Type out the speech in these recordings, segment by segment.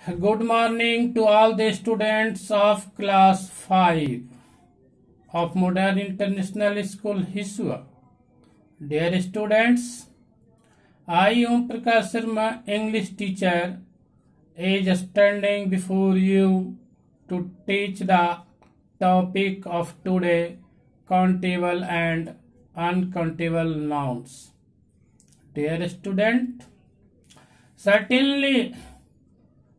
Good morning to all the students of class 5 of Modern International School Hisua. Dear students, I Om Prakash Sharma, English teacher, is standing before you to teach the topic of today, countable and uncountable nouns. Dear student, certainly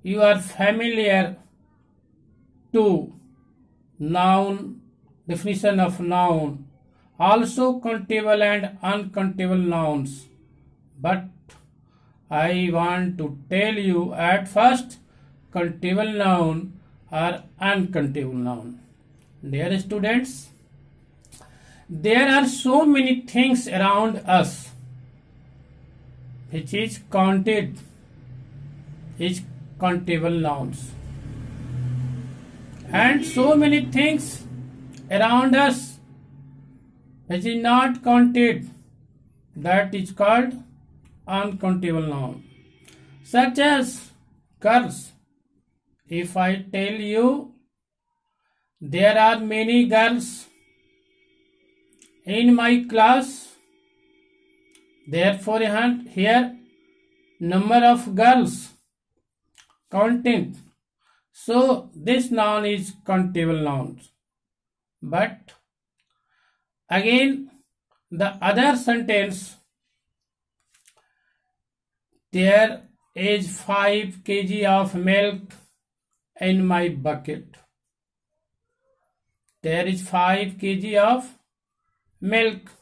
you are familiar to noun, definition of noun, also countable and uncountable nouns. But I want to tell you at first countable noun or uncountable noun. Dear students, there are so many things around us which is counted, is countable nouns, and so many things around us which is not counted, that is called uncountable noun, such as girls. If I tell you there are many girls in my class, therefore here number of girls counting, so this noun is countable noun. But again the other sentence, there is 5 kg of milk in my bucket. There is 5 kg of milk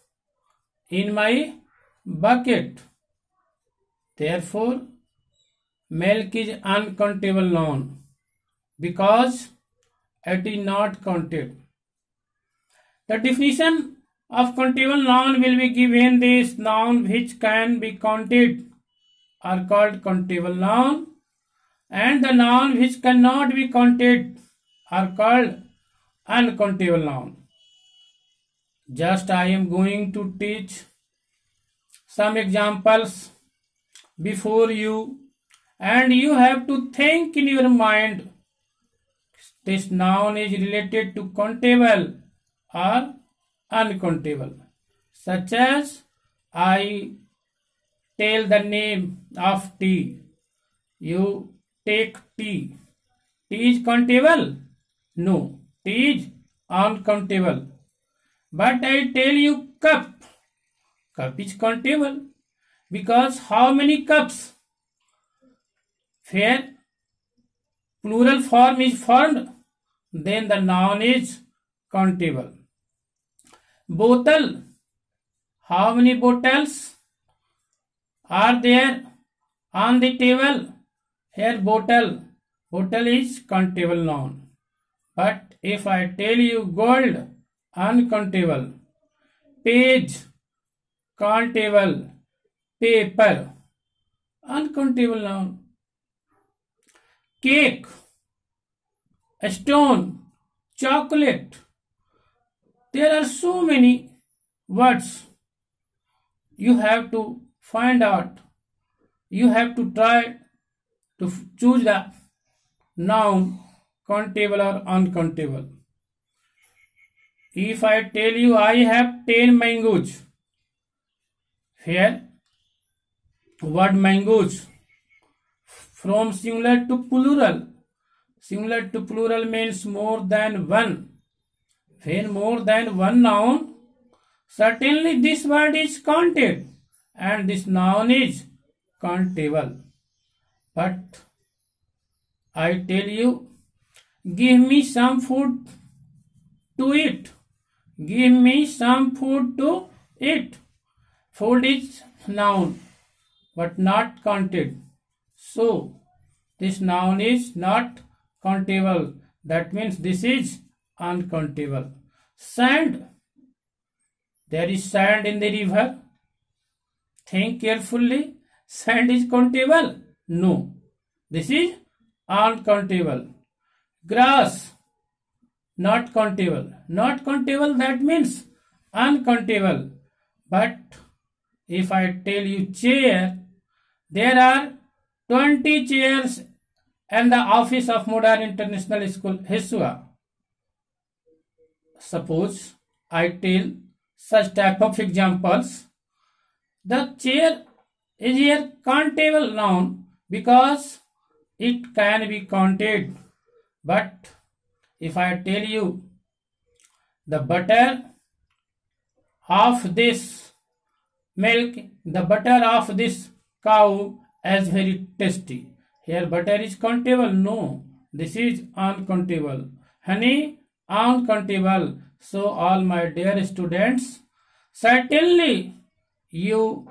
in my bucket. Therefore milk is uncountable noun because it is not counted. The definition of countable noun will be given. This noun which can be counted are called countable noun, and the noun which cannot be counted are called uncountable noun. Just I am going to teach some examples before you, and you have to think in your mind this noun is related to countable or uncountable. Such as I tell the name of tea, you take tea. Tea is countable? No, tea is uncountable. But I tell you cup, cup is countable because how many cups? Where plural form is formed, then the noun is countable. Bottle, how many bottles are there on the table? Here bottle, bottle is countable noun. But if I tell you gold, uncountable. Page, countable. Paper, uncountable noun. Cake, stone, chocolate. There are so many words. You have to find out. You have to try to choose the noun countable or uncountable. If I tell you I have 10 mangoes, here word mangoes from singular to plural. Singular to plural means more than one. When more than one noun, certainly this word is counted and this noun is countable. But I tell you, give me some food to eat. Give me some food to eat. Food is noun but not counted. So this noun is not countable. That means this is uncountable. Sand, there is sand in the river. Think carefully. Sand is countable? No. This is uncountable. Grass, not countable. Not countable, that means uncountable. But if I tell you chair, there are 20 chairs and the office of Modern International School, Hisua. Suppose I tell such type of examples. The chair is a countable noun because it can be counted. But if I tell you the butter of this milk, the butter of this cow is very tasty. Here butter is countable. No, this is uncountable. Honey, uncountable. So all my dear students, certainly you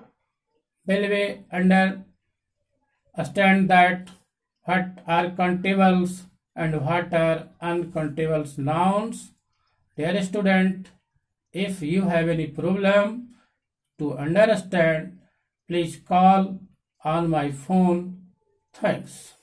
will be understand that what are countables and what are uncountable nouns. Dear student, if you have any problem to understand, please call on my phone. Thanks.